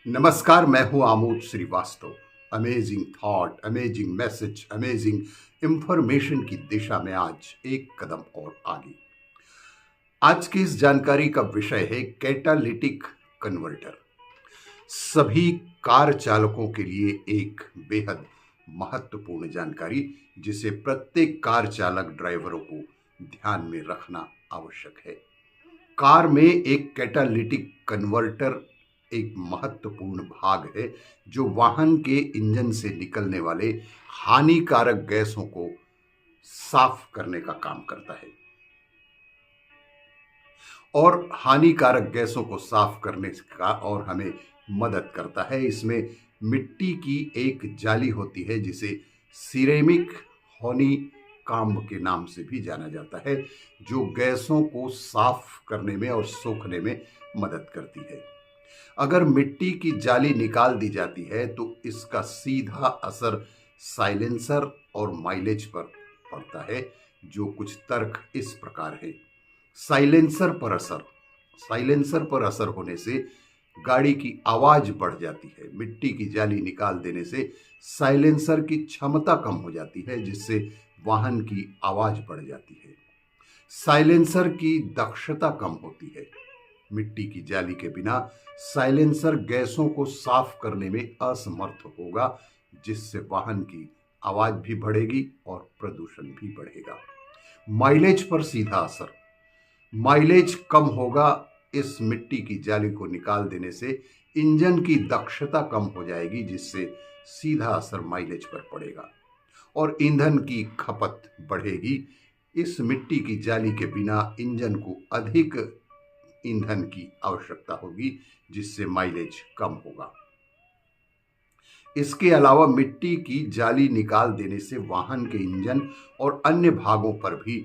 नमस्कार, मैं हूं Amod Srivastava. Amazing thought, amazing message, amazing information की दिशा में आज एक कदम और आगे। आज की इस जानकारी का विषय है कैटालिटिक कन्वर्टर। सभी कार चालकों के लिए एक बेहद महत्वपूर्ण जानकारी, जिसे प्रत्येक कार चालक ड्राइवरों को ध्यान में रखना आवश्यक है। कार में एक कैटालिटिक कन्वर्टर एक महत्वपूर्ण भाग है, जो वाहन के इंजन से निकलने वाले हानिकारक गैसों को साफ करने का काम करता है और हानिकारक गैसों को साफ करने का और हमें मदद करता है। इसमें मिट्टी की एक जाली होती है जिसे सिरेमिक हॉनी काम के नाम से भी जाना जाता है, जो गैसों को साफ करने में और सोखने में मदद करती है। अगर मिट्टी की जाली निकाल दी जाती है तो इसका सीधा असर साइलेंसर और माइलेज पर पड़ता है, जो कुछ तर्क इस प्रकार है। साइलेंसर पर असर साइलेंसर पर असर होने से गाड़ी की आवाज बढ़ जाती है। मिट्टी की जाली निकाल देने से साइलेंसर की क्षमता कम हो जाती है, जिससे वाहन की आवाज बढ़ जाती है। साइलेंसर की दक्षता कम होती है। मिट्टी की जाली के बिना साइलेंसर गैसों को साफ करने में असमर्थ होगा, जिससे वाहन की आवाज भी बढ़ेगी और प्रदूषण भी बढ़ेगा। माइलेज पर सीधा असर। माइलेज कम होगा। इस मिट्टी की जाली को निकाल देने से इंजन की दक्षता कम हो जाएगी, जिससे सीधा असर माइलेज पर पड़ेगा और ईंधन की खपत बढ़ेगी। इस मिट्टी की जाली के बिना इंजन को अधिक ईंधन की आवश्यकता होगी, जिससे माइलेज कम होगा। इसके अलावा मिट्टी की जाली निकाल देने से वाहन के इंजन और अन्य भागों पर भी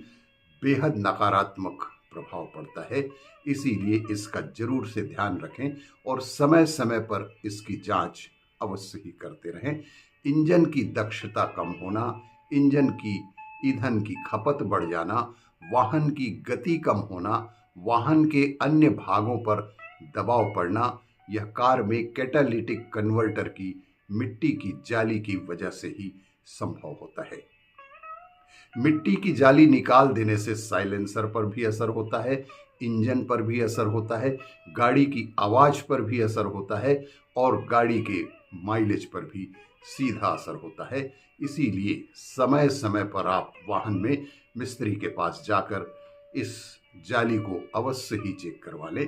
बेहद नकारात्मक प्रभाव पड़ता है। इसीलिए इसका जरूर से ध्यान रखें और समय समय पर इसकी जांच अवश्य ही करते रहें। इंजन की दक्षता कम होना, इंजन की ईंधन की खपत बढ़ जाना, वाहन की गति कम होना, वाहन के अन्य भागों पर दबाव पड़ना, यह कार में कैटालिटिक कन्वर्टर की मिट्टी की जाली की वजह से ही संभव होता है। मिट्टी की जाली निकाल देने से साइलेंसर पर भी असर होता है, इंजन पर भी असर होता है, गाड़ी की आवाज पर भी असर होता है और गाड़ी के माइलेज पर भी सीधा असर होता है। इसीलिए समय समय पर आप वाहन में मिस्त्री के पास जाकर इस जाली को अवश्य ही चेक करवा लें,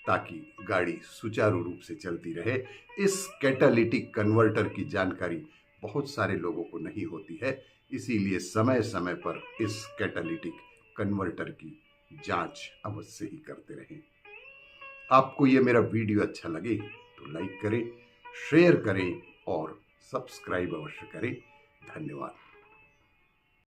ताकि गाड़ी सुचारू रूप से चलती रहे। इस कैटालिटिक कन्वर्टर की जानकारी बहुत सारे लोगों को नहीं होती है, इसीलिए समय समय पर इस कैटालिटिक कन्वर्टर की जांच अवश्य ही करते रहें। आपको ये मेरा वीडियो अच्छा लगे तो लाइक करें, शेयर करें और सब्सक्राइब अवश्य करें। धन्यवाद।